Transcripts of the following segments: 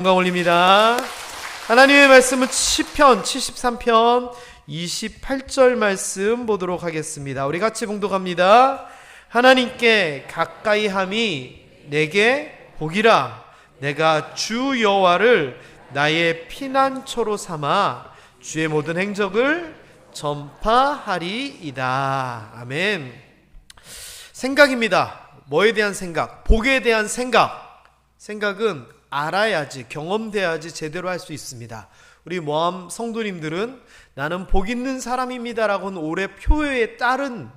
영광 올립니다. 하나님의 말씀은 시편 73편 28절 말씀 보도록 하겠습니다. 우리 같이 봉독합니다. 하나님께 가까이 함이 내게 복이라. 내가 주 여호와를 나의 피난처로 삼아 주의 모든 행적을 전파하리이다. 아멘. 생각입니다. 뭐에 대한 생각? 복에 대한 생각. 생각은 알아야지, 경험돼야지 제대로 할 수 있습니다. 우리 모함 성도님들은 나는 복 있는 사람입니다 라고는 올해 표에 따른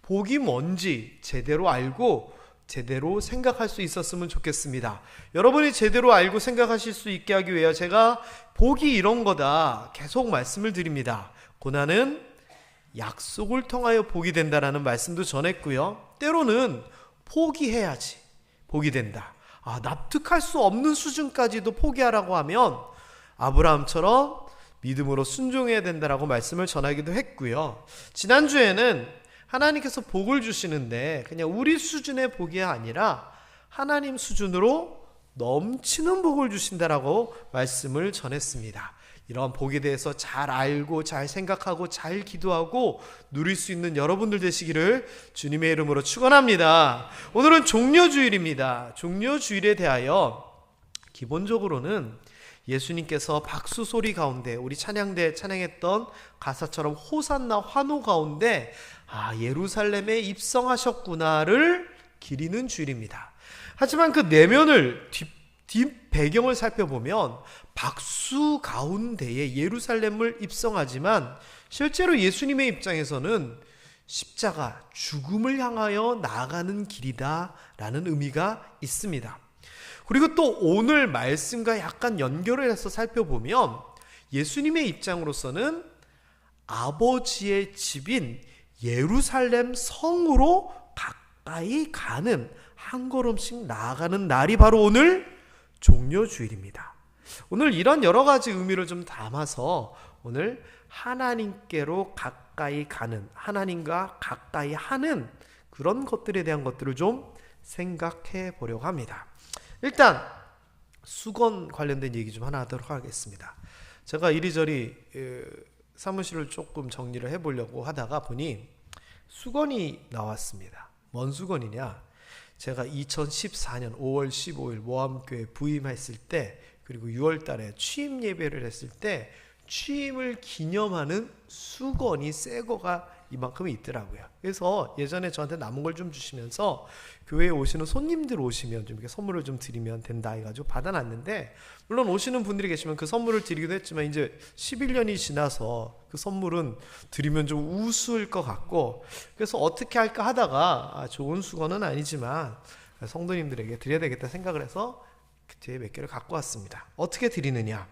복이 뭔지 제대로 알고 제대로 생각할 수 있었으면 좋겠습니다. 여러분이 제대로 알고 생각하실 수 있게 하기 위해 제가 복이 이런 거다 계속 말씀을 드립니다. 고난은 약속을 통하여 복이 된다라는 말씀도 전했고요. 때로는 포기해야지 복이 된다. 납득할 수 없는 수준까지도 포기하라고 하면 아브라함처럼 믿음으로 순종해야 된다라고 말씀을 전하기도 했고요. 지난주에는 하나님께서 복을 주시는데 그냥 우리 수준의 복이 아니라 하나님 수준으로 넘치는 복을 주신다라고 말씀을 전했습니다. 이런 복에 대해서 잘 알고 잘 생각하고 잘 기도하고 누릴 수 있는 여러분들 되시기를 주님의 이름으로 축원합니다. 오늘은 종려주일입니다. 종려주일에 대하여 기본적으로는 예수님께서 박수 소리 가운데 우리 찬양대 찬양했던 가사처럼 호산나 환호 가운데 예루살렘에 입성하셨구나를 기리는 주일입니다. 하지만 그 내면을 뒷 배경을 살펴보면 박수 가운데에 예루살렘을 입성하지만 실제로 예수님의 입장에서는 십자가, 죽음을 향하여 나아가는 길이다 라는 의미가 있습니다. 그리고 또 오늘 말씀과 약간 연결을 해서 살펴보면 예수님의 입장으로서는 아버지의 집인 예루살렘 성으로 가까이 가는 한 걸음씩 나아가는 날이 바로 오늘 종려주일입니다. 오늘 이런 여러 가지 의미를 좀 담아서 오늘 하나님께로 가까이 가는, 하나님과 가까이 하는 그런 것들에 대한 것들을 좀 생각해 보려고 합니다. 일단 수건 관련된 얘기 좀 하나 하도록 하겠습니다. 제가 이리저리 사무실을 조금 정리를 해보려고 하다가 보니 수건이 나왔습니다. 뭔 수건이냐? 제가 2014년 5월 15일 모함교회 부임했을 때 그리고 6월 달에 취임 예배를 했을 때 취임을 기념하는 수건이 새 거가 이만큼 있더라고요. 그래서 예전에 저한테 남은 걸 좀 주시면서 교회에 오시는 손님들 오시면 좀 이렇게 선물을 좀 드리면 된다 해가지고 받아놨는데, 물론 오시는 분들이 계시면 그 선물을 드리기도 했지만 이제 11년이 지나서 그 선물은 드리면 좀 우스울 것 같고, 그래서 어떻게 할까 하다가 좋은 수건은 아니지만 성도님들에게 드려야 되겠다 생각을 해서 그 뒤에 몇 개를 갖고 왔습니다. 어떻게 드리느냐?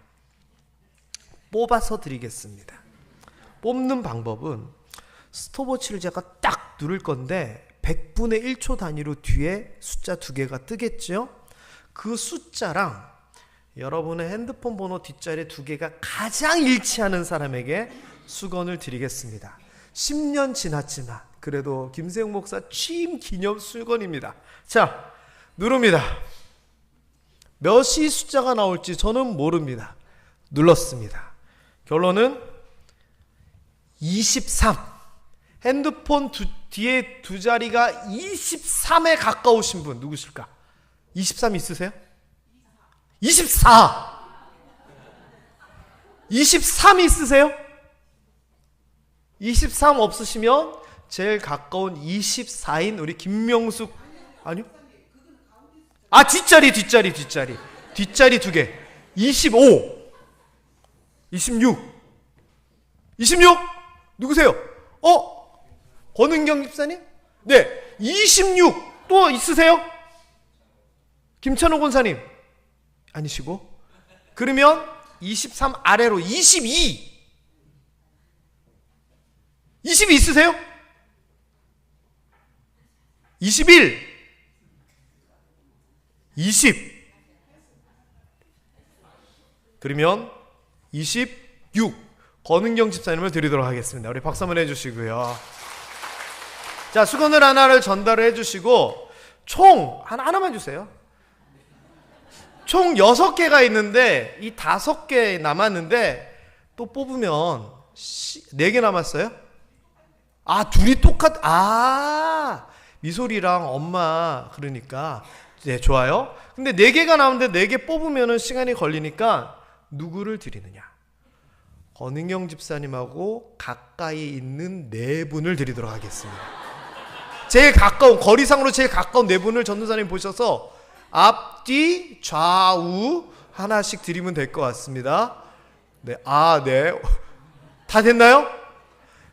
뽑아서 드리겠습니다. 뽑는 방법은 스톱워치를 제가 딱 누를 건데 100분의 1초 단위로 뒤에 숫자 2개가 뜨겠죠? 그 숫자랑 여러분의 핸드폰 번호 뒷자리 2개가 가장 일치하는 사람에게 수건을 드리겠습니다. 10년 지났지만 그래도 김세용 목사 취임 기념 수건입니다. 자, 누릅니다. 몇이 숫자가 나올지 저는 모릅니다. 눌렀습니다. 결론은 23. 핸드폰 뒤에 두 자리가 23에 가까우신 분 누구실까? 23 있으세요? 24! 23 있으세요? 23 없으시면 제일 가까운 24인 우리 김명숙, 아니요? 뒷자리 2개. 25, 26 누구세요? 권은경 집사님? 네, 26 또 있으세요? 김찬호 권사님 아니시고, 그러면 23 아래로 22 있으세요? 21 20 그러면 26 권은경 집사님을 드리도록 하겠습니다. 우리 박수 한번 해주시고요. 자, 수건을 하나를 전달을 해주시고 총 하나만 주세요. 총 6개가 있는데 이 5개 남았는데 또 뽑으면 4개 남았어요? 둘이 미솔이랑 엄마 그러니까 네, 좋아요. 근데 4개가 나오는데 4개 뽑으면 시간이 걸리니까 누구를 드리느냐? 권은경 집사님하고 가까이 있는 4분을 드리도록 하겠습니다. 제일 가까운, 거리상으로 제일 가까운 4분을 전도사님 보셔서 앞뒤 좌우 하나씩 드리면 될 것 같습니다. 네, 네. 다 됐나요?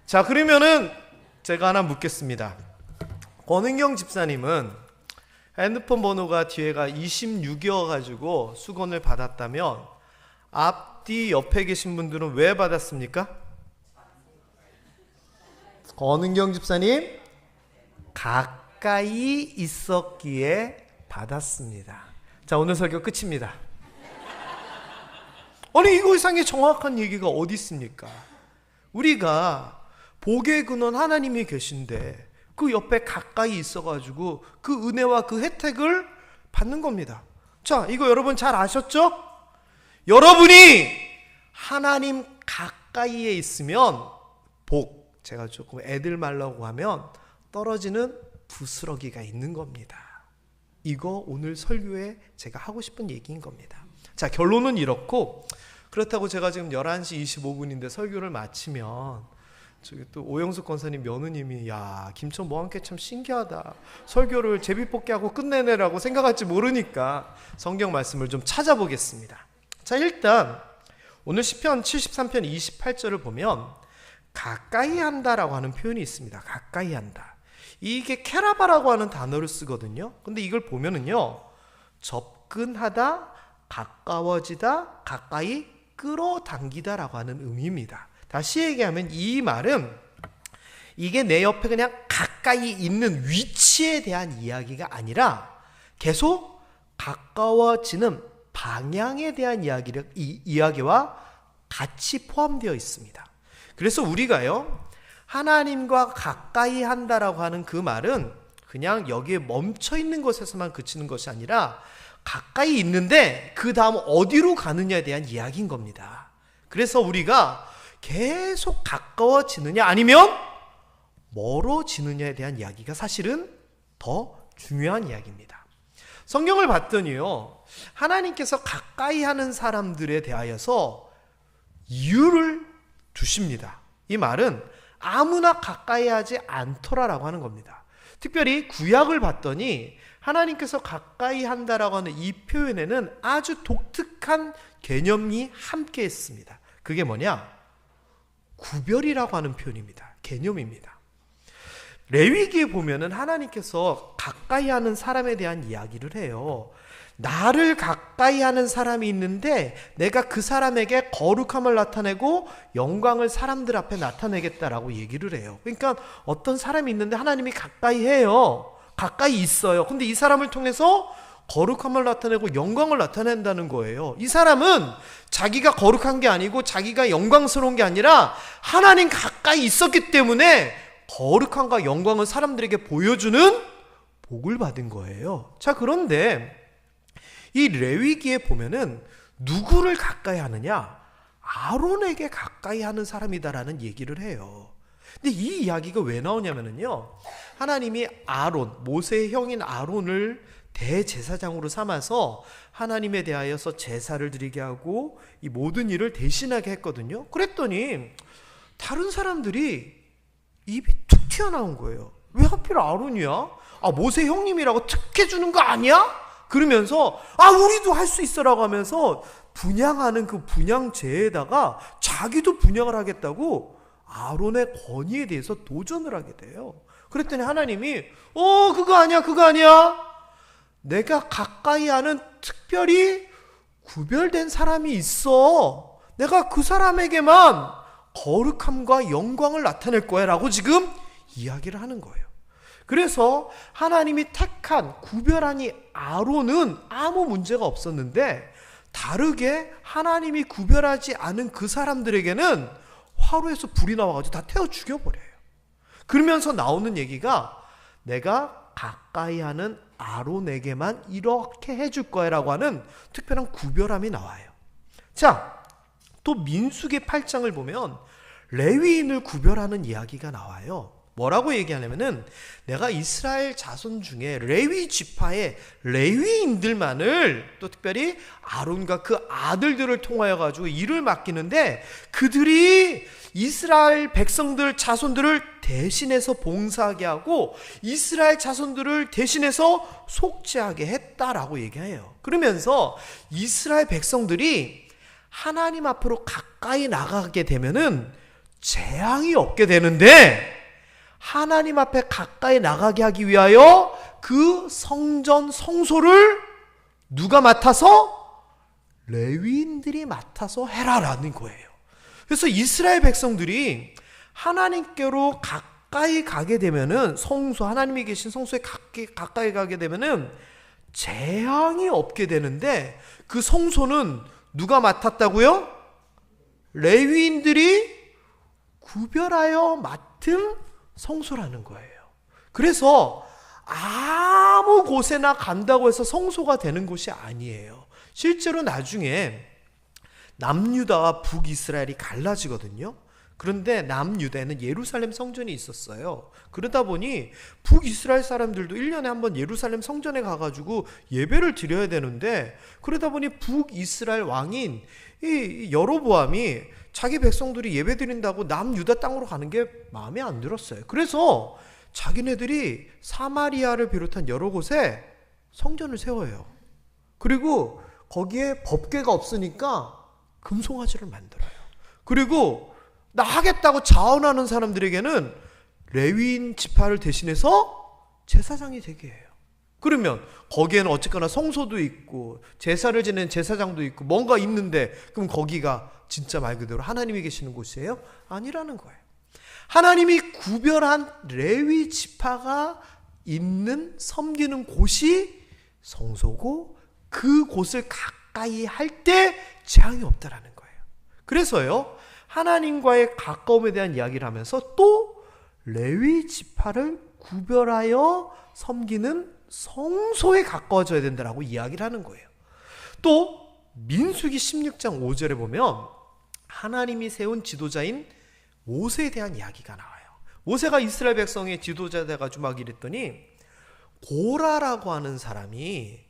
자, 그러면은 제가 하나 묻겠습니다. 권은경 집사님은 핸드폰 번호가 뒤에가 26이어가지고 수건을 받았다면 앞뒤 옆에 계신 분들은 왜 받았습니까? 권은경 집사님 가까이 있었기에 받았습니다. 자, 오늘 설교 끝입니다. 아니 이거 이상의 정확한 얘기가 어디 있습니까? 우리가 복의 근원 하나님이 계신데 그 옆에 가까이 있어가지고 그 은혜와 그 혜택을 받는 겁니다. 자, 이거 여러분 잘 아셨죠? 여러분이 하나님 가까이에 있으면 제가 조금 애들 말라고 하면 떨어지는 부스러기가 있는 겁니다. 이거 오늘 설교에 제가 하고 싶은 얘기인 겁니다. 자, 결론은 이렇고, 그렇다고 제가 지금 11시 25분인데 설교를 마치면 저기 또 오영숙 권사님 며느님이 김천 모함께 참 신기하다, 설교를 제비뽑기 하고 끝내내라고 생각할지 모르니까 성경 말씀을 좀 찾아보겠습니다. 자, 일단 오늘 시편 73편 28절을 보면 가까이 한다라고 하는 표현이 있습니다. 가까이 한다. 이게 케라바라고 하는 단어를 쓰거든요. 근데 이걸 보면은요, 접근하다, 가까워지다, 가까이 끌어당기다라고 하는 의미입니다. 다시 얘기하면 이 말은 이게 내 옆에 그냥 가까이 있는 위치에 대한 이야기가 아니라 계속 가까워지는 방향에 대한 이야기와 같이 포함되어 있습니다. 그래서 우리가요, 하나님과 가까이 한다라고 하는 그 말은 그냥 여기에 멈춰 있는 것에서만 그치는 것이 아니라 가까이 있는데 그 다음 어디로 가느냐에 대한 이야기인 겁니다. 그래서 우리가 계속 가까워지느냐 아니면 멀어지느냐에 대한 이야기가 사실은 더 중요한 이야기입니다. 성경을 봤더니요, 하나님께서 가까이 하는 사람들에 대하여서 이유를 두십니다. 이 말은 아무나 가까이 하지 않더라라고 하는 겁니다. 특별히 구약을 봤더니 하나님께서 가까이 한다라고 하는 이 표현에는 아주 독특한 개념이 함께 있습니다. 그게 뭐냐? 구별이라고 하는 표현입니다. 개념입니다. 레위기에 보면은 하나님께서 가까이 하는 사람에 대한 이야기를 해요. 나를 가까이 하는 사람이 있는데 내가 그 사람에게 거룩함을 나타내고 영광을 사람들 앞에 나타내겠다라고 얘기를 해요. 그러니까 어떤 사람이 있는데 하나님이 가까이 해요. 가까이 있어요. 근데 이 사람을 통해서 거룩함을 나타내고 영광을 나타낸다는 거예요. 이 사람은 자기가 거룩한 게 아니고 자기가 영광스러운 게 아니라 하나님 가까이 있었기 때문에 거룩함과 영광을 사람들에게 보여주는 복을 받은 거예요. 자, 그런데 이 레위기에 보면은 누구를 가까이 하느냐? 아론에게 가까이 하는 사람이다라는 얘기를 해요. 근데 이 이야기가 왜 나오냐면요, 하나님이 모세의 형인 아론을 대제사장으로 삼아서 하나님에 대하여서 제사를 드리게 하고 이 모든 일을 대신하게 했거든요. 그랬더니 다른 사람들이 입이 툭 튀어나온 거예요. 왜 하필 아론이야? 모세 형님이라고 특혜 주는 거 아니야? 그러면서 우리도 할 수 있어라고 하면서 분향하는 그 분향제에다가 자기도 분향을 하겠다고 아론의 권위에 대해서 도전을 하게 돼요. 그랬더니 하나님이 그거 아니야. 내가 가까이 하는 특별히 구별된 사람이 있어. 내가 그 사람에게만 거룩함과 영광을 나타낼 거야 라고 지금 이야기를 하는 거예요. 그래서 하나님이 택한 구별한 이 아론은 아무 문제가 없었는데 다르게 하나님이 구별하지 않은 그 사람들에게는 화로에서 불이 나와가지고 다 태워 죽여버려요. 그러면서 나오는 얘기가 내가 가까이 하는 아론에게만 이렇게 해줄 거야 라고 하는 특별한 구별함이 나와요. 자, 또 민수기 8장을 보면 레위인을 구별하는 이야기가 나와요. 뭐라고 얘기하냐면은 내가 이스라엘 자손 중에 레위 지파의 레위인들만을 또 특별히 아론과 그 아들들을 통하여 가지고 일을 맡기는데 그들이 이스라엘 백성들 자손들을 대신해서 봉사하게 하고 이스라엘 자손들을 대신해서 속죄하게 했다라고 얘기해요. 그러면서 이스라엘 백성들이 하나님 앞으로 가까이 나가게 되면은 재앙이 없게 되는데 하나님 앞에 가까이 나가게 하기 위하여 그 성전 성소를 누가 맡아서? 레위인들이 맡아서 해라라는 거예요. 그래서 이스라엘 백성들이 하나님께로 가까이 가게 되면은 성소, 하나님이 계신 성소에 가까이 가게 되면은 재앙이 없게 되는데 그 성소는 누가 맡았다고요? 레위인들이 구별하여 맡은 성소라는 거예요. 그래서 아무 곳에나 간다고 해서 성소가 되는 곳이 아니에요. 실제로 나중에 남유다와 북이스라엘이 갈라지거든요. 그런데 남유다에는 예루살렘 성전이 있었어요. 그러다 보니 북이스라엘 사람들도 1년에 한 번 예루살렘 성전에 가가지고 예배를 드려야 되는데 그러다 보니 북이스라엘 왕인 이 여로보암이 자기 백성들이 예배 드린다고 남유다 땅으로 가는 게 마음에 안 들었어요. 그래서 자기네들이 사마리아를 비롯한 여러 곳에 성전을 세워요. 그리고 거기에 법궤가 없으니까 금송아지를 만들어요. 그리고 나 하겠다고 자원하는 사람들에게는 레위인 지파를 대신해서 제사장이 되게 해요. 그러면 거기에는 어쨌거나 성소도 있고 제사를 지내는 제사장도 있고 뭔가 있는데 그럼 거기가 진짜 말 그대로 하나님이 계시는 곳이에요? 아니라는 거예요. 하나님이 구별한 레위 지파가 있는 섬기는 곳이 성소고 그 곳을 가까이 할 때 재앙이 없다라는 거예요. 그래서요 하나님과의 가까움에 대한 이야기를 하면서 또 레위 지파를 구별하여 섬기는 성소에 가까워져야 된다라고 이야기를 하는 거예요. 또 민수기 16장 5절에 보면 하나님이 세운 지도자인 모세에 대한 이야기가 나와요. 모세가 이스라엘 백성의 지도자 돼가지고 막 이랬더니 고라라고 하는 사람이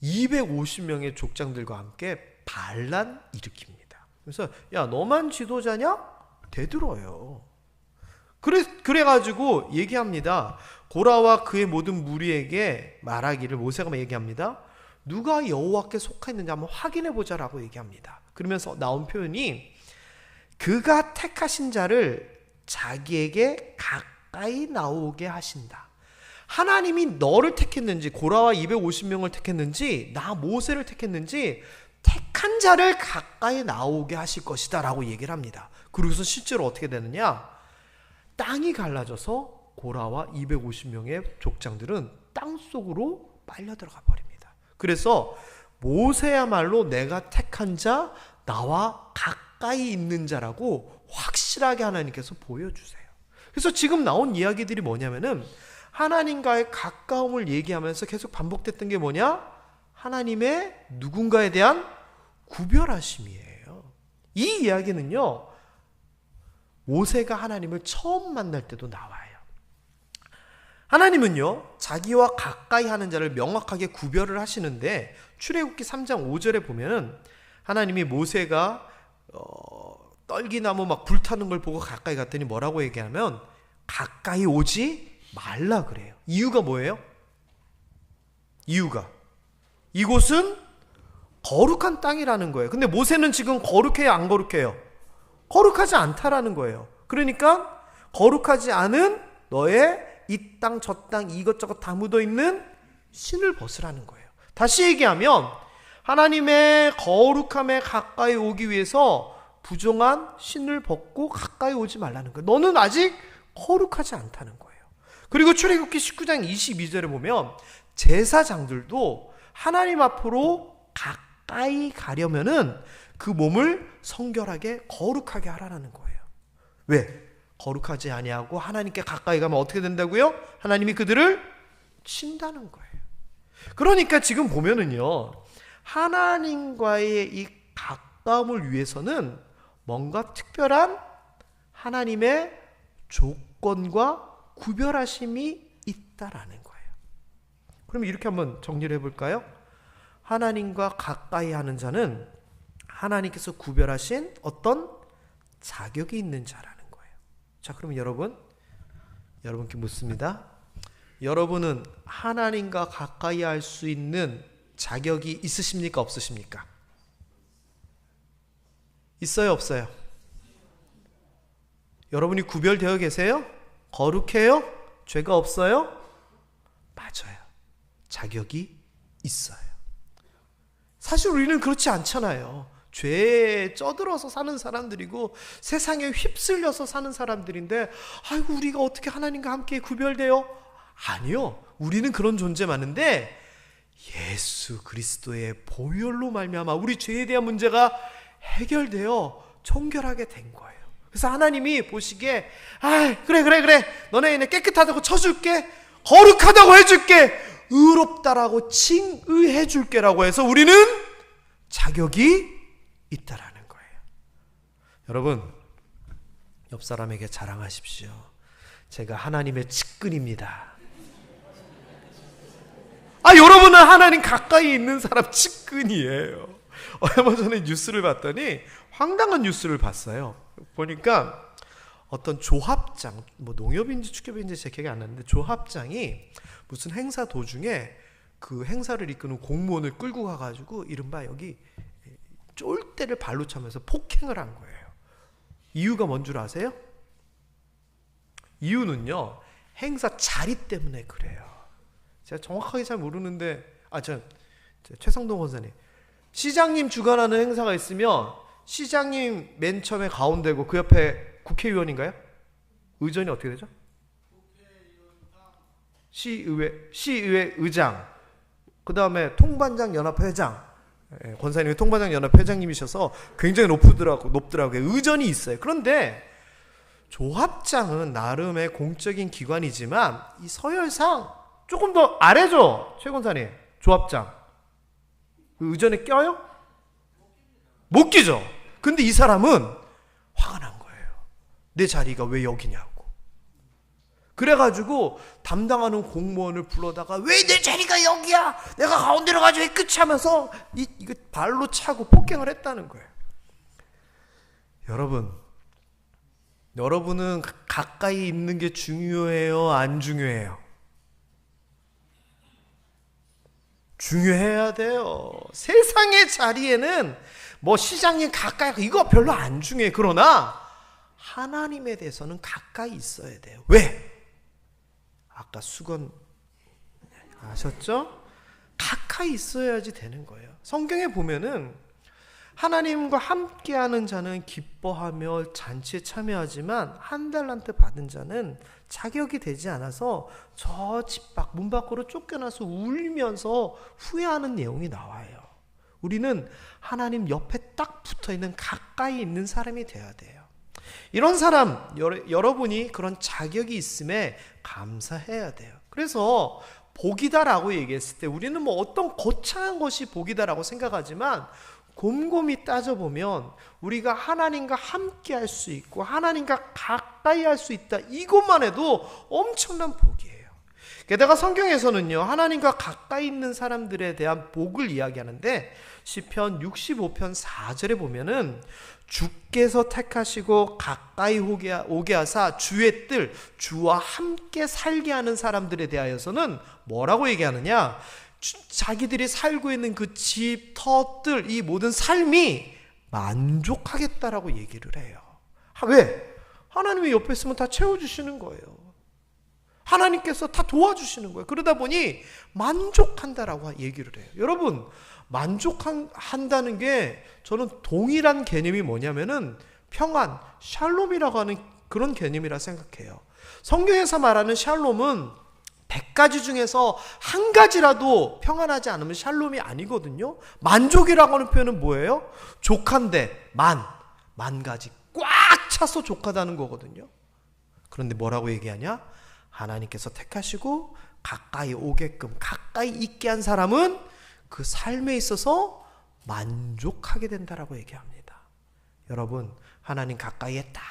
250명의 족장들과 함께 반란 일으킵니다. 그래서 야 너만 지도자냐? 대들어요. 그래가지고 얘기합니다. 고라와 그의 모든 무리에게 말하기를 모세가 얘기합니다. 누가 여호와께 속하였는지 한번 확인해 보자라고 얘기합니다. 그러면서 나온 표현이 그가 택하신 자를 자기에게 가까이 나오게 하신다. 하나님이 너를 택했는지 고라와 250명을 택했는지 나 모세를 택했는지 택한 자를 가까이 나오게 하실 것이다 라고 얘기를 합니다. 그러고서 실제로 어떻게 되느냐, 땅이 갈라져서 고라와 250명의 족장들은 땅속으로 빨려 들어가 버립니다. 그래서 모세야말로 내가 택한 자, 나와 가까이 있는 자라고 확실하게 하나님께서 보여주세요. 그래서 지금 나온 이야기들이 뭐냐면은 하나님과의 가까움을 얘기하면서 계속 반복됐던 게 뭐냐? 하나님의 누군가에 대한 구별하심이에요. 이 이야기는요, 모세가 하나님을 처음 만날 때도 나와요. 하나님은요, 자기와 가까이 하는 자를 명확하게 구별을 하시는데 출애굽기 3장 5절에 보면은 하나님이 모세가 떨기나무 막 불타는 걸 보고 가까이 갔더니 뭐라고 얘기하면 가까이 오지 말라 그래요. 이유가 뭐예요? 이유가 이곳은 거룩한 땅이라는 거예요. 근데 모세는 지금 거룩해요, 안 거룩해요? 거룩하지 않다라는 거예요. 그러니까 거룩하지 않은 너의 이 땅 저 땅 이것저것 다 묻어있는 신을 벗으라는 거예요. 다시 얘기하면 하나님의 거룩함에 가까이 오기 위해서 부정한 신을 벗고 가까이 오지 말라는 거예요. 너는 아직 거룩하지 않다는 거예요. 그리고 출애굽기 19장 22절에 보면 제사장들도 하나님 앞으로 가까이 가려면은 그 몸을 성결하게 거룩하게 하라는 거예요. 왜? 거룩하지 아니하고 하나님께 가까이 가면 어떻게 된다고요? 하나님이 그들을 친다는 거예요. 그러니까 지금 보면은요, 하나님과의 이 가까움을 위해서는 뭔가 특별한 하나님의 조건과 구별하심이 있다라는 거예요. 그럼 이렇게 한번 정리를 해볼까요? 하나님과 가까이 하는 자는 하나님께서 구별하신 어떤 자격이 있는 자라는 거예요. 자, 그럼 여러분께 묻습니다. 여러분은 하나님과 가까이 할 수 있는 자격이 있으십니까? 없으십니까? 있어요? 없어요? 여러분이 구별되어 계세요? 거룩해요? 죄가 없어요? 맞아요. 자격이 있어요. 사실 우리는 그렇지 않잖아요. 죄에 쩌들어서 사는 사람들이고 세상에 휩쓸려서 사는 사람들인데, 아이고 우리가 어떻게 하나님과 함께 구별돼요? 아니요. 우리는 그런 존재 많은데 예수 그리스도의 보혈로 말미암아 우리 죄에 대한 문제가 해결되어 정결하게 된 거예요. 그래서 하나님이 보시기에 그래 너네 깨끗하다고 쳐줄게, 거룩하다고 해줄게, 의롭다라고 칭의해줄게라고 해서 우리는 자격이 있다라는 거예요. 여러분, 옆 사람에게 자랑하십시오. 제가 하나님의 측근입니다. 여러분은 하나님 가까이 있는 사람 측근이에요. 얼마 전에 뉴스를 봤더니 황당한 뉴스를 봤어요. 보니까 어떤 조합장, 농협인지 축협인지 제 기억이 안 나는데 조합장이 무슨 행사 도중에 그 행사를 이끄는 공무원을 끌고 가가지고 이른바 여기 쫄대를 발로 차면서 폭행을 한 거예요. 이유가 뭔 줄 아세요? 이유는요, 행사 자리 때문에 그래요. 제가 정확하게 잘 모르는데, 최성동 권사님, 시장님 주관하는 행사가 있으면 시장님 맨 처음에 가운데고 그 옆에 국회의원인가요? 의전이 어떻게 되죠? 시의회 의장, 그 다음에 통반장 연합회장, 권사님이 통반장 연합회장님이셔서 굉장히 높더라고요. 의전이 있어요. 그런데 조합장은 나름의 공적인 기관이지만 이 서열상 조금 더 아래죠. 최 권사님, 조합장 의전에 껴요? 못 끼죠. 근데 이 사람은 화가 난 거예요. 내 자리가 왜 여기냐고. 그래가지고 담당하는 공무원을 불러다가 왜 내 자리가 여기야? 내가 가운데로 가지고 왜 끝이 하면서 이거 발로 차고 폭행을 했다는 거예요. 여러분은 가까이 있는 게 중요해요? 안 중요해요? 중요해야 돼요. 세상의 자리에는 시장님 가까이 이거 별로 안 중요해. 그러나 하나님에 대해서는 가까이 있어야 돼요. 왜? 아까 수건 아셨죠? 가까이 있어야지 되는 거예요. 성경에 보면은 하나님과 함께하는 자는 기뻐하며 잔치에 참여하지만 한 달란트 받은 자는 자격이 되지 않아서 저 집 밖 문 밖으로 쫓겨나서 울면서 후회하는 내용이 나와요. 우리는 하나님 옆에 딱 붙어있는 가까이 있는 사람이 돼야 돼요. 이런 사람, 여러분이 그런 자격이 있음에 감사해야 돼요. 그래서 복이다라고 얘기했을 때 우리는 어떤 거창한 것이 복이다라고 생각하지만 곰곰이 따져보면 우리가 하나님과 함께 할 수 있고 하나님과 가까이 할 수 있다, 이것만 해도 엄청난 복이에요. 게다가 성경에서는요, 하나님과 가까이 있는 사람들에 대한 복을 이야기하는데 시편 65편 4절에 보면은 주께서 택하시고 가까이 오게 하사 주의 뜰, 주와 함께 살게 하는 사람들에 대하여서는 뭐라고 얘기하느냐? 자기들이 살고 있는 그 집, 터, 뜰, 이 모든 삶이 만족하겠다라고 얘기를 해요. 왜? 하나님이 옆에 있으면 다 채워주시는 거예요. 하나님께서 다 도와주시는 거예요. 그러다 보니 만족한다라고 얘기를 해요. 여러분, 만족한다는 게 저는 동일한 개념이 뭐냐면은 평안, 샬롬이라고 하는 그런 개념이라 생각해요. 성경에서 말하는 샬롬은 100가지 중에서 한 가지라도 평안하지 않으면 샬롬이 아니거든요. 만족이라고 하는 표현은 뭐예요? 족한데 만 가지 꽉 차서 족하다는 거거든요. 그런데 뭐라고 얘기하냐? 하나님께서 택하시고 가까이 오게끔 가까이 있게 한 사람은 그 삶에 있어서 만족하게 된다라고 얘기합니다. 여러분, 하나님 가까이에 딱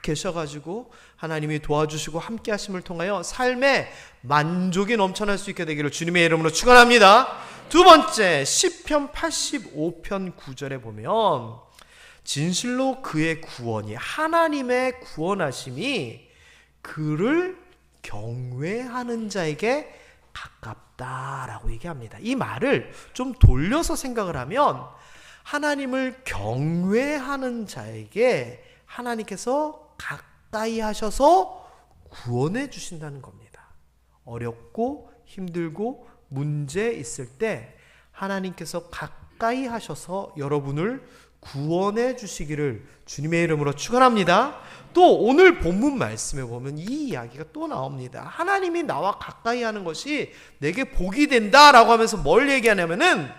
계셔가지고 하나님이 도와주시고 함께 하심을 통하여 삶에 만족이 넘쳐날 수 있게 되기를 주님의 이름으로 축원합니다. 두 번째, 시편 85편 9절에 보면 진실로 그의 구원이, 하나님의 구원하심이 그를 경외하는 자에게 가깝다라고 얘기합니다. 이 말을 좀 돌려서 생각을 하면 하나님을 경외하는 자에게 하나님께서 가까이 하셔서 구원해 주신다는 겁니다. 어렵고 힘들고 문제 있을 때 하나님께서 가까이 하셔서 여러분을 구원해 주시기를 주님의 이름으로 축원합니다. 또 오늘 본문 말씀에 보면 이 이야기가 또 나옵니다. 하나님이 나와 가까이 하는 것이 내게 복이 된다라고 하면서 뭘 얘기하냐면은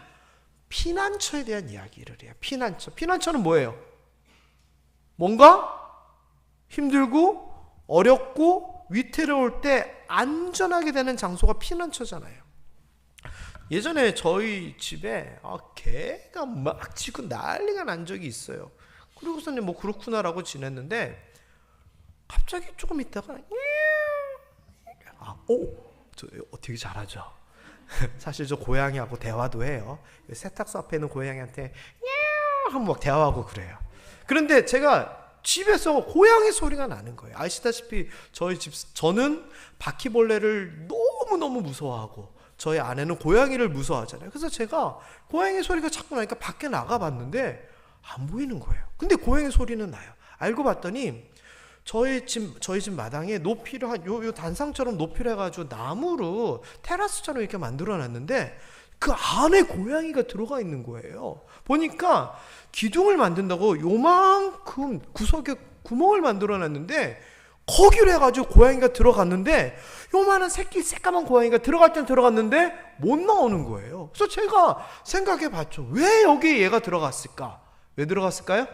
피난처에 대한 이야기를 해요. 피난처. 피난처는 뭐예요? 뭔가 힘들고 어렵고 위태로울 때 안전하게 되는 장소가 피난처잖아요. 예전에 저희 집에 개가 막 짖고 난리가 난 적이 있어요. 그리고서는 뭐 그렇구나라고 지냈는데 갑자기 조금 있다가 저 되게 잘하죠. 사실 저 고양이하고 대화도 해요. 세탁소 앞에 있는 고양이한테 하면 막 대화하고 그래요. 그런데 제가 집에서 고양이 소리가 나는 거예요. 아시다시피 저는 바퀴벌레를 너무너무 무서워하고 저희 아내는 고양이를 무서워하잖아요. 그래서 제가 고양이 소리가 자꾸 나니까 밖에 나가봤는데 안 보이는 거예요. 근데 고양이 소리는 나요. 알고 봤더니 저희 집 마당에 높이를 요 단상처럼 높이를 해가지고 나무로 테라스처럼 이렇게 만들어놨는데 그 안에 고양이가 들어가 있는 거예요. 보니까 기둥을 만든다고 요만큼 구석에 구멍을 만들어놨는데 거기로 해가지고 고양이가 들어갔는데 요만한 새까만 고양이가 들어갈 땐 들어갔는데 못 나오는 거예요. 그래서 제가 생각해 봤죠. 왜 여기 얘가 들어갔을까? 왜 들어갔을까요?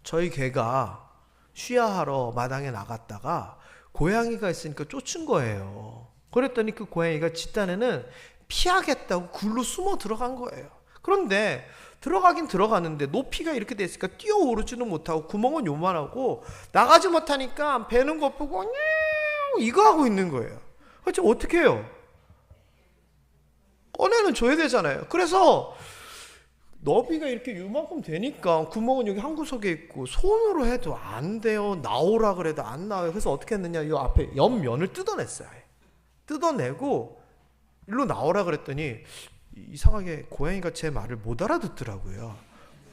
저희 개가 쉬야하러 마당에 나갔다가 고양이가 있으니까 쫓은 거예요. 그랬더니 그 고양이가 뒷단에는 피하겠다고 굴로 숨어 들어간 거예요. 그런데 들어가긴 들어가는데 높이가 이렇게 됐으니까 뛰어오르지는 못하고 구멍은 요만하고 나가지 못하니까 배는 고프고 이거 하고 있는 거예요. 그래서 어떻게 해요? 꺼내는 줘야 되잖아요. 그래서 너비가 이렇게 요만큼 되니까 구멍은 여기 한 구석에 있고 손으로 해도 안 돼요. 나오라 그래도 안 나와요. 그래서 어떻게 했느냐, 이 앞에 옆면을 뜯어냈어요. 뜯어내고 일로 나오라 그랬더니 이상하게 고양이가 제 말을 못 알아듣더라고요.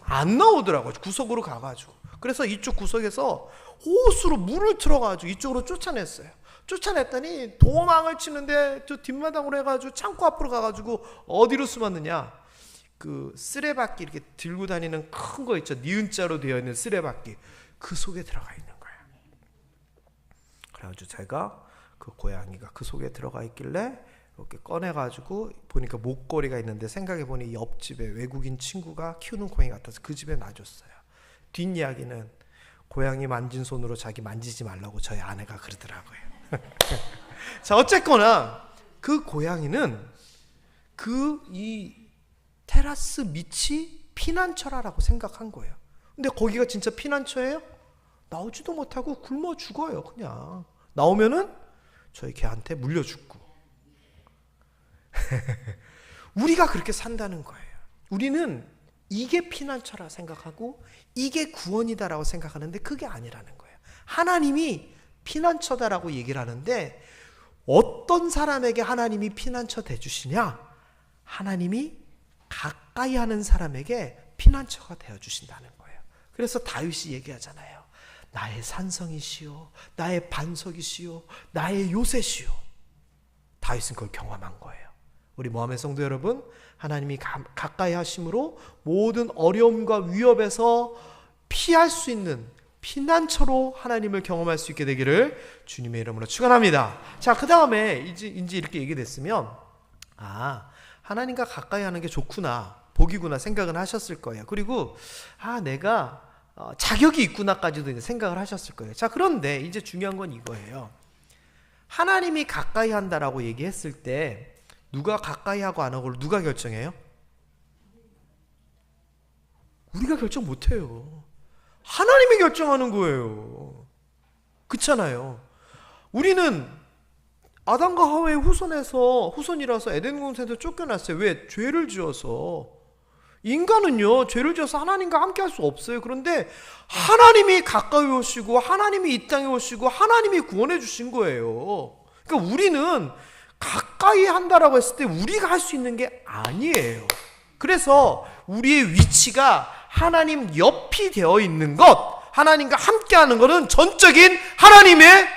안 나오더라고요. 구석으로 가가지고. 그래서 이쪽 구석에서 호수로 물을 틀어가지고 이쪽으로 쫓아냈어요. 쫓아냈더니 도망을 치는데 저 뒷마당으로 해가지고 창고 앞으로 가가지고 어디로 숨었느냐, 그 쓰레받기 이렇게 들고 다니는 큰 거 있죠. 니은자로 되어 있는 쓰레받기, 그 속에 들어가 있는 거예요. 그래가지고 제가 그 고양이가 그 속에 들어가 있길래 이렇게 꺼내가지고 보니까 목걸이가 있는데 생각해보니 옆집에 외국인 친구가 키우는 고양이 같아서 그 집에 놔줬어요. 뒷이야기는 고양이 만진 손으로 자기 만지지 말라고 저희 아내가 그러더라고요. 자, 어쨌거나 그 고양이는 이 테라스 밑이 피난처라고 생각한 거예요. 근데 거기가 진짜 피난처예요? 나오지도 못하고 굶어 죽어요. 그냥 나오면은 저희 개한테 물려 죽고. 우리가 그렇게 산다는 거예요. 우리는 이게 피난처라 생각하고 이게 구원이다라고 생각하는데 그게 아니라는 거예요. 하나님이 피난처다라고 얘기를 하는데 어떤 사람에게 하나님이 피난처 되주시냐? 하나님이 가까이 하는 사람에게 피난처가 되어주신다는 거예요. 그래서 다윗이 얘기하잖아요. 나의 산성이시오, 나의 반석이시오, 나의 요새시오. 다윗은 그걸 경험한 거예요. 우리 모함의 성도 여러분, 하나님이 가까이 하심으로 모든 어려움과 위협에서 피할 수 있는 피난처로 하나님을 경험할 수 있게 되기를 주님의 이름으로 축원합니다. 자, 그 다음에 이제 이렇게 얘기됐으면 하나님과 가까이 하는 게 좋구나, 복이구나 생각은 하셨을 거예요. 그리고 내가 자격이 있구나까지도 이제 생각을 하셨을 거예요. 자, 그런데 이제 중요한 건 이거예요. 하나님이 가까이 한다라고 얘기했을 때 누가 가까이 하고 안 하고를 누가 결정해요? 우리가 결정 못해요. 하나님이 결정하는 거예요. 그렇잖아요. 우리는 아담과 하와의 후손이라서 에덴 동산에서 쫓겨났어요. 왜? 죄를 지어서. 인간은요, 죄를 지어서 하나님과 함께 할 수 없어요. 그런데 하나님이 가까이 오시고 하나님이 이 땅에 오시고 하나님이 구원해 주신 거예요. 그러니까 우리는 가까이 한다라고 했을 때 우리가 할 수 있는 게 아니에요. 그래서 우리의 위치가 하나님 옆이 되어 있는 것, 하나님과 함께 하는 것은 전적인 하나님의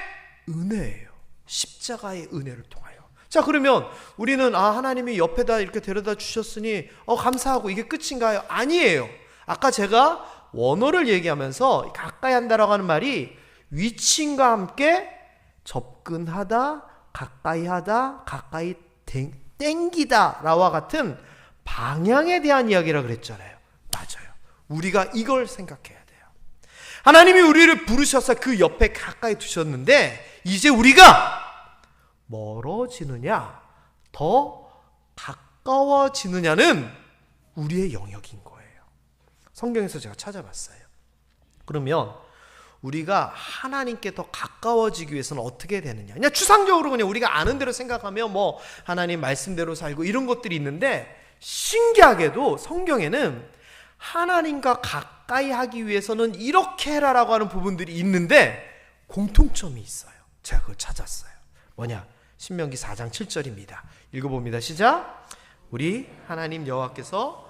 은혜예요. 십자가의 은혜를 통하여. 자, 그러면 우리는 하나님이 옆에다 이렇게 데려다 주셨으니 감사하고 이게 끝인가요? 아니에요. 아까 제가 원어를 얘기하면서 가까이 한다라고 하는 말이 위치인과 함께 접근하다, 가까이 하다, 가까이 땡기다 라와 같은 방향에 대한 이야기라 그랬잖아요. 맞아요. 우리가 이걸 생각해야 돼요. 하나님이 우리를 부르셔서 그 옆에 가까이 두셨는데 이제 우리가 멀어지느냐 더 가까워지느냐는 우리의 영역인 거예요. 성경에서 제가 찾아봤어요. 그러면 우리가 하나님께 더 가까워지기 위해서는 어떻게 되느냐? 그냥 추상적으로 그냥 우리가 아는 대로 생각하면 뭐 하나님 말씀대로 살고 이런 것들이 있는데, 신기하게도 성경에는 하나님과 가까이 하기 위해서는 이렇게 해라라고 하는 부분들이 있는데 공통점이 있어요. 제가 그걸 찾았어요. 뭐냐? 신명기 4장 7절입니다. 읽어봅니다. 시작. 우리 하나님 여호와께서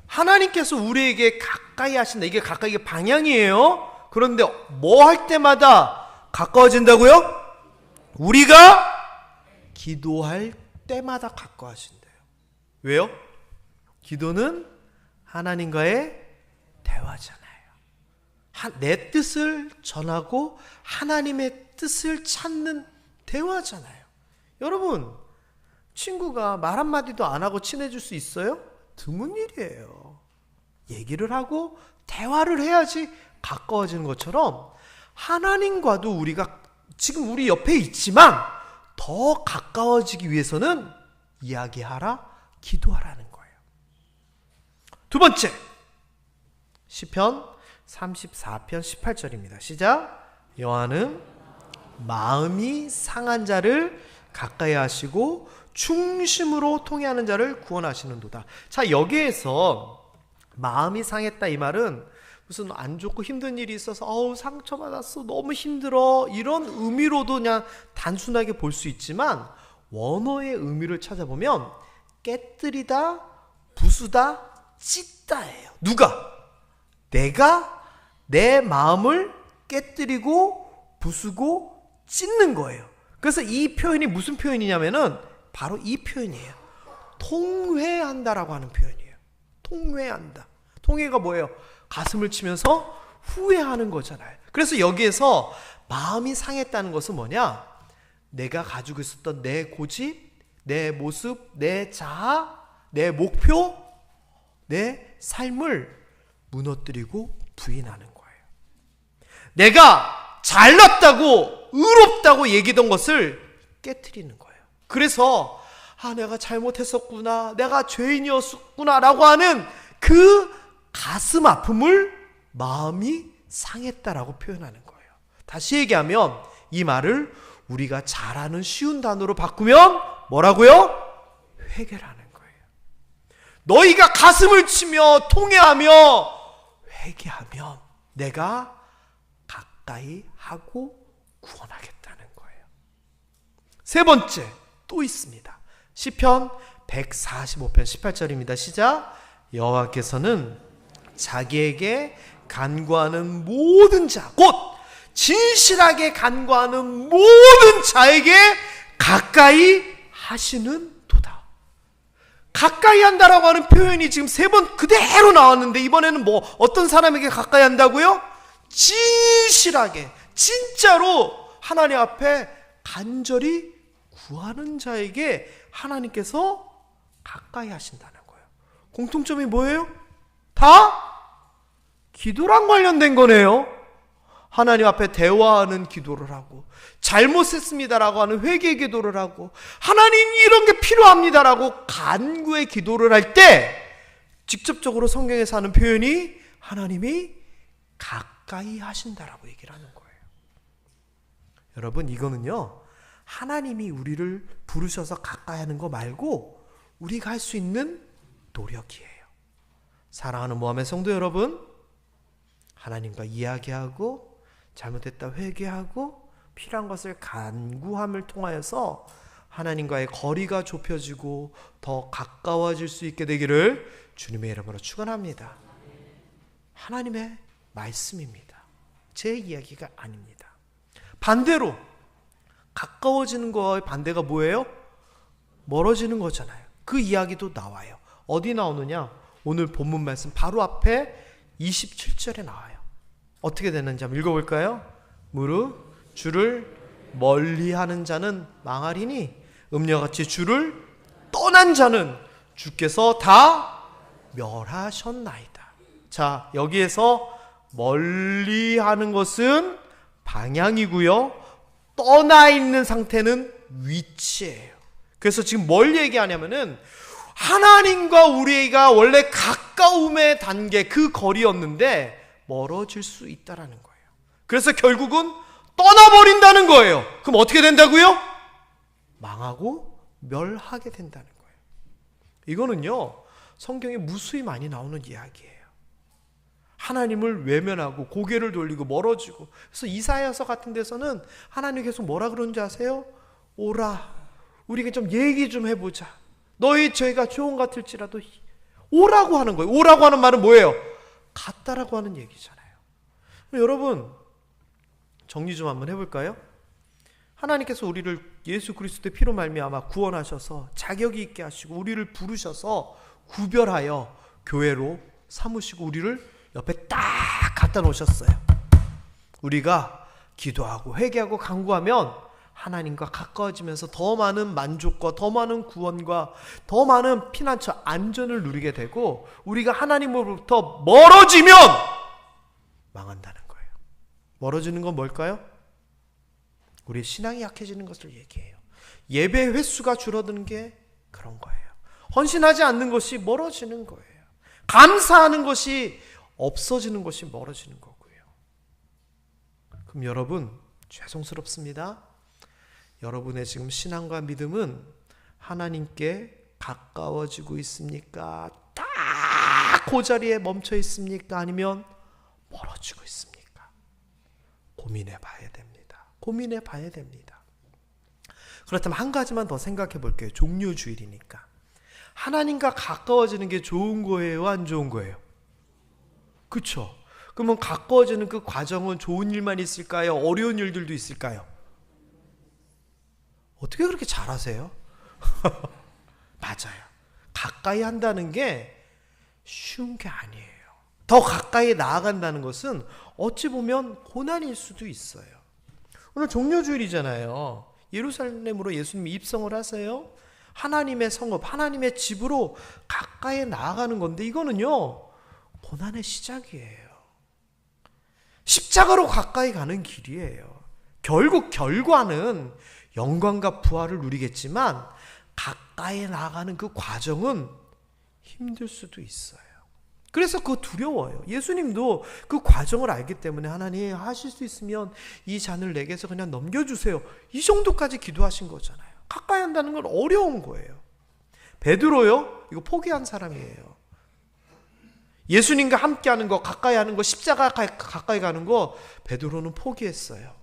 하나님께서 우리에게 가까이 하신다. 이게 가까이의 방향이에요. 그런데 뭐 할 때마다 가까워진다고요? 우리가 기도할 때마다 가까워진대요. 왜요? 기도는 하나님과의 대화잖아요. 내 뜻을 전하고 하나님의 뜻을 찾는 대화잖아요. 여러분, 친구가 말 한마디도 안 하고 친해질 수 있어요? 드문 일이에요. 얘기를 하고 대화를 해야지 가까워지는 것처럼 하나님과도 우리가 지금 우리 옆에 있지만 더 가까워지기 위해서는 이야기하라, 기도하라는 거예요. 두 번째, 시편 34편 18절입니다. 시작. 여호와는 마음이 상한 자를 가까이 하시고 중심으로 통회하는 자를 구원하시는도다. 자, 여기에서 마음이 상했다 이 말은 무슨 안 좋고 힘든 일이 있어서 상처받았어, 너무 힘들어, 이런 의미로도 그냥 단순하게 볼 수 있지만 원어의 의미를 찾아보면 깨뜨리다, 부수다, 찢다예요. 누가? 내가 내 마음을 깨뜨리고 부수고 찢는 거예요. 그래서 이 표현이 무슨 표현이냐면은 바로 이 표현이에요. 통회한다라고 하는 표현이에요. 통회한다. 통회가 뭐예요? 가슴을 치면서 후회하는 거잖아요. 그래서 여기에서 마음이 상했다는 것은 뭐냐? 내가 가지고 있었던 내 고집, 내 모습, 내 자아, 내 목표, 내 삶을 무너뜨리고 부인하는 거예요. 내가 잘났다고, 의롭다고 얘기했던 것을 깨트리는 거예요. 그래서 내가 잘못했었구나, 내가 죄인이었구나 라고 하는 그 가슴 아픔을 마음이 상했다라고 표현하는 거예요. 다시 얘기하면 이 말을 우리가 잘 아는 쉬운 단어로 바꾸면 뭐라고요? 회개라는 거예요. 너희가 가슴을 치며 통회하며 회개하면 내가 가까이 하고 구원하겠다는 거예요. 세 번째 또 있습니다. 시편 145편 18절입니다. 시작. 여호와께서는 자기에게 간구하는 모든 자, 곧 진실하게 간구하는 모든 자에게 가까이 하시는 도다. 가까이 한다라고 하는 표현이 지금 세 번 그대로 나왔는데 이번에는 뭐 어떤 사람에게 가까이 한다고요? 진실하게, 진짜로 하나님 앞에 간절히 구하는 자에게 하나님께서 가까이 하신다는 거예요. 공통점이 뭐예요? 다 기도랑 관련된 거네요. 하나님 앞에 대화하는 기도를 하고, 잘못했습니다라고 하는 회개 기도를 하고, 하나님 이런 게 필요합니다라고 간구의 기도를 할 때 직접적으로 성경에서 하는 표현이 하나님이 가까이 하신다라고 얘기를 하는 거예요. 여러분, 이거는요, 하나님이 우리를 부르셔서 가까이 하는 거 말고 우리가 할 수 있는 노력이에요. 사랑하는 모함의 성도 여러분, 하나님과 이야기하고 잘못했다 회개하고 필요한 것을 간구함을 통하여서 하나님과의 거리가 좁혀지고 더 가까워질 수 있게 되기를 주님의 이름으로 축원합니다. 하나님의 말씀입니다. 제 이야기가 아닙니다. 반대로 가까워지는 거의 반대가 뭐예요? 멀어지는 거잖아요. 그 이야기도 나와요. 어디 나오느냐? 오늘 본문 말씀 바로 앞에 27절에 나와요. 어떻게 되는지 한번 읽어볼까요? 무릇 주를 멀리하는 자는 망하리니 음녀같이 주를 떠난 자는 주께서 다 멸하셨나이다. 자, 여기에서 멀리하는 것은 방향이고요, 떠나 있는 상태는 위치예요. 그래서 지금 뭘 얘기하냐면은 하나님과 우리가 원래 가까움의 단계, 그 거리였는데 멀어질 수 있다라는 거예요. 그래서 결국은 떠나버린다는 거예요. 그럼 어떻게 된다고요? 망하고 멸하게 된다는 거예요. 이거는요, 성경에 무수히 많이 나오는 이야기예요. 하나님을 외면하고 고개를 돌리고 멀어지고. 그래서 이사야서 같은 데서는 하나님 계속 뭐라 그러는지 아세요? 오라, 우리가 좀 얘기 좀 해보자. 너희 죄가 좋은 것 같을지라도 오라고 하는 거예요. 오라고 하는 말은 뭐예요? 갔다라고 하는 얘기잖아요. 여러분, 정리 좀 한번 해볼까요? 하나님께서 우리를 예수 그리스도의 피로 말미암아 구원하셔서 자격이 있게 하시고 우리를 부르셔서 구별하여 교회로 삼으시고 우리를 옆에 딱 갖다 놓으셨어요. 우리가 기도하고 회개하고 간구하면 하나님과 가까워지면서 더 많은 만족과 더 많은 구원과 더 많은 피난처 안전을 누리게 되고, 우리가 하나님으로부터 멀어지면 망한다는 거예요. 멀어지는 건 뭘까요? 우리의 신앙이 약해지는 것을 얘기해요. 예배 횟수가 줄어드는 게 그런 거예요. 헌신하지 않는 것이 멀어지는 거예요. 감사하는 것이 없어지는 것이 멀어지는 거고요. 그럼 여러분, 죄송스럽습니다. 여러분의 지금 신앙과 믿음은 하나님께 가까워지고 있습니까? 딱 그 자리에 멈춰 있습니까? 아니면 멀어지고 있습니까? 고민해 봐야 됩니다. 고민해 봐야 됩니다. 그렇다면 한 가지만 더 생각해 볼게요. 종료주일이니까. 하나님과 가까워지는 게 좋은 거예요? 안 좋은 거예요? 그렇죠? 그러면 가까워지는 그 과정은 좋은 일만 있을까요? 어려운 일들도 있을까요? 어떻게 그렇게 잘하세요? 맞아요. 가까이 한다는 게 쉬운 게 아니에요. 더 가까이 나아간다는 것은 어찌 보면 고난일 수도 있어요. 오늘 종료주일이잖아요. 예루살렘으로 예수님이 입성을 하세요. 하나님의 성읍, 하나님의 집으로 가까이 나아가는 건데, 이거는요, 고난의 시작이에요. 십자가로 가까이 가는 길이에요. 결국 결과는 영광과 부활을 누리겠지만 가까이 나아가는 그 과정은 힘들 수도 있어요. 그래서 그거 두려워요. 예수님도 그 과정을 알기 때문에 하나님 하실 수 있으면 이 잔을 내게서 그냥 넘겨주세요. 이 정도까지 기도하신 거잖아요. 가까이 한다는 건 어려운 거예요. 베드로요, 이거 포기한 사람이에요. 예수님과 함께하는 거, 가까이 하는 거, 십자가 가까이 가는 거 베드로는 포기했어요.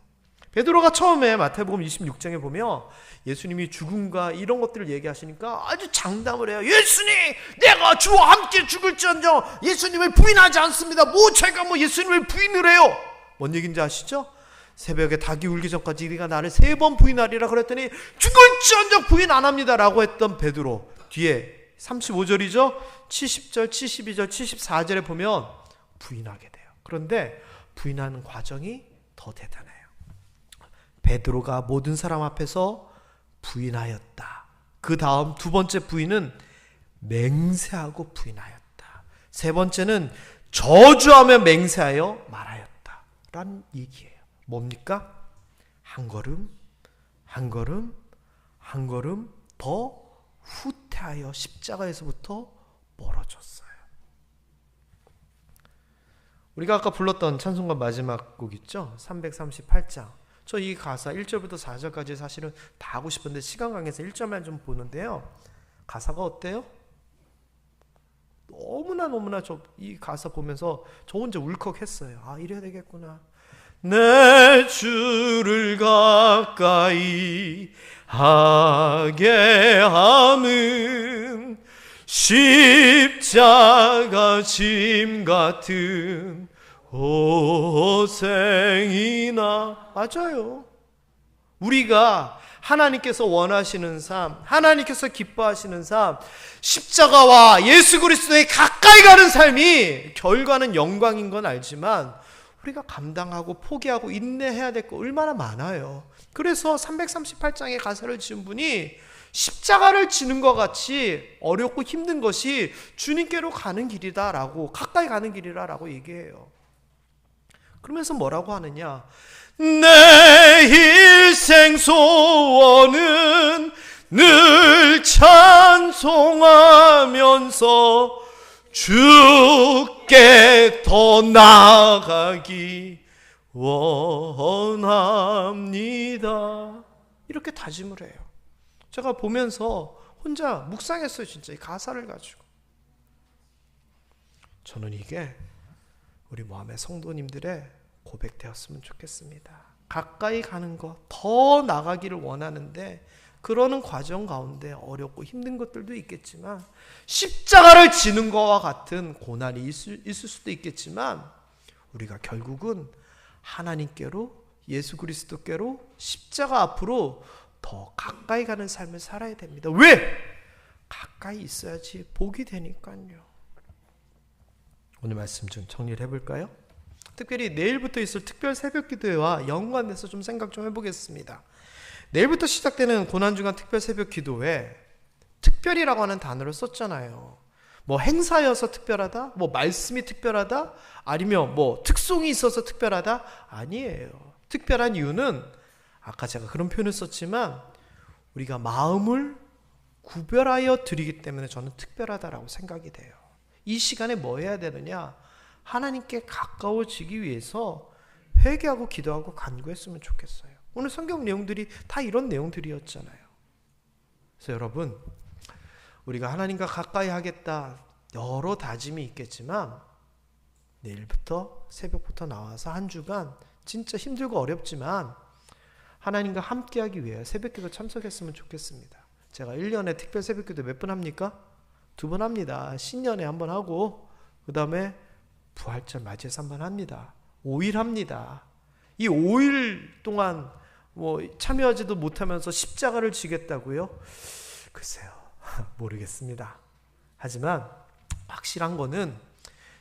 베드로가 처음에 마태복음 26장에 보면 예수님이 죽음과 이런 것들을 얘기하시니까 아주 장담을 해요. 예수님, 내가 주와 함께 죽을지언정 예수님을 부인하지 않습니다. 뭐 제가 뭐 예수님을 부인을 해요. 뭔 얘기인지 아시죠? 새벽에 닭이 울기 전까지 네가 나를 3번 부인하리라 그랬더니 죽을지언정 부인 안 합니다 라고 했던 베드로, 뒤에 35절이죠. 70절, 72절, 74절에 보면 부인하게 돼요. 그런데 부인하는 과정이 더 대단해요. 베드로가 모든 사람 앞에서 부인하였다. 그 다음 두 번째 부인은 맹세하고 부인하였다. 세 번째는 저주하며 맹세하여 말하였다 라는 얘기예요. 뭡니까? 한 걸음 한 걸음 한 걸음 더 후퇴하여 십자가에서부터 멀어졌어요. 우리가 아까 불렀던 찬송가 마지막 곡 있죠? 338장. 저 이 가사 1절부터 4절까지 사실은 다 하고 싶은데 시간 관계에서 1절만 좀 보는데요. 가사가 어때요? 너무나 저 이 가사 보면서 저 혼자 울컥했어요. 아, 이래야 되겠구나. 내 주를 가까이 하게 함은 십자가 짐 같은 고생이나. 맞아요. 우리가 하나님께서 원하시는 삶, 하나님께서 기뻐하시는 삶, 십자가와 예수 그리스도에 가까이 가는 삶이 결과는 영광인 건 알지만 우리가 감당하고 포기하고 인내해야 될 거 얼마나 많아요. 그래서 338장의 가사를 지은 분이 십자가를 지는 것 같이 어렵고 힘든 것이 주님께로 가는 길이다라고, 가까이 가는 길이라고 얘기해요. 그러면서 뭐라고 하느냐? 내 일생 소원은 늘 찬송하면서 주께 더 나아가기 원합니다. 이렇게 다짐을 해요. 제가 보면서 혼자 묵상했어요. 진짜 이 가사를 가지고. 저는 이게 우리 모함의 성도님들의 고백되었으면 좋겠습니다. 가까이 가는 것, 더 나가기를 원하는데 그러는 과정 가운데 어렵고 힘든 것들도 있겠지만 십자가를 지는 것과 같은 고난이 있을 수도 있겠지만 우리가 결국은 하나님께로, 예수 그리스도께로, 십자가 앞으로 더 가까이 가는 삶을 살아야 됩니다. 왜? 가까이 있어야지 복이 되니까요. 오늘 말씀 좀 정리를 해볼까요? 특별히 내일부터 있을 특별 새벽기도회와 연관돼서 좀 생각 좀 해보겠습니다. 내일부터 시작되는 고난주간 특별 새벽기도회, 특별이라고 하는 단어를 썼잖아요. 뭐 행사여서 특별하다? 뭐 말씀이 특별하다? 아니면 뭐 특송이 있어서 특별하다? 아니에요. 특별한 이유는 아까 제가 그런 표현을 썼지만 우리가 마음을 구별하여 드리기 때문에 저는 특별하다라고 생각이 돼요. 이 시간에 뭐 해야 되느냐? 하나님께 가까워지기 위해서 회개하고 기도하고 간구했으면 좋겠어요. 오늘 성경 내용들이 다 이런 내용들이었잖아요. 그래서 여러분, 우리가 하나님과 가까이 하겠다 여러 다짐이 있겠지만 내일부터 새벽부터 나와서 한 주간 진짜 힘들고 어렵지만 하나님과 함께하기 위해 새벽기도 참석했으면 좋겠습니다. 제가 1년에 특별 새벽기도 몇 번 합니까? 2번 합니다. 신년에 한 번 하고 그 다음에 부활절 맞이해서 한 번 합니다. 5일 합니다. 이 5일 동안 뭐 참여하지도 못하면서 십자가를 지겠다고요? 글쎄요. 모르겠습니다. 하지만 확실한 거는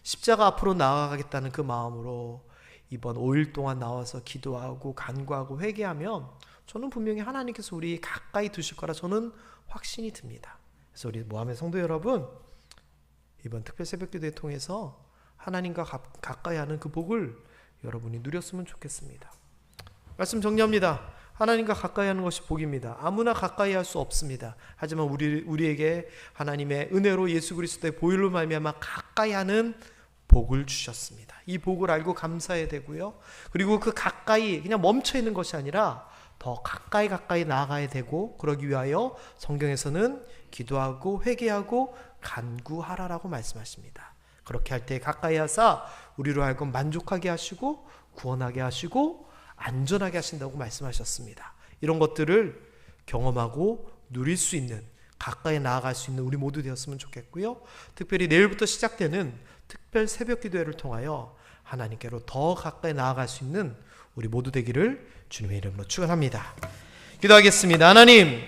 십자가 앞으로 나아가겠다는 그 마음으로 이번 5일 동안 나와서 기도하고 간구하고 회개하면 저는 분명히 하나님께서 우리 가까이 두실 거라 저는 확신이 듭니다. 그래서 우리 모함의 성도 여러분, 이번 특별 새벽기도회 통해서 하나님과 가까이 하는 그 복을 여러분이 누렸으면 좋겠습니다. 말씀 정리합니다. 하나님과 가까이 하는 것이 복입니다. 아무나 가까이 할 수 없습니다. 하지만 우리에게 하나님의 은혜로 예수 그리스도의 보혈로 말미암아 가까이 하는 복을 주셨습니다. 이 복을 알고 감사해야 되고요. 그리고 그 가까이 그냥 멈춰 있는 것이 아니라 더 가까이 나아가야 되고, 그러기 위하여 성경에서는 기도하고 회개하고 간구하라라고 말씀하십니다. 그렇게 할 때 가까이 하사 우리로 하여금 만족하게 하시고 구원하게 하시고 안전하게 하신다고 말씀하셨습니다. 이런 것들을 경험하고 누릴 수 있는, 가까이 나아갈 수 있는 우리 모두 되었으면 좋겠고요. 특별히 내일부터 시작되는 특별 새벽 기도회를 통하여 하나님께로 더 가까이 나아갈 수 있는 우리 모두 되기를 주님의 이름으로 축원합니다. 기도하겠습니다. 하나님,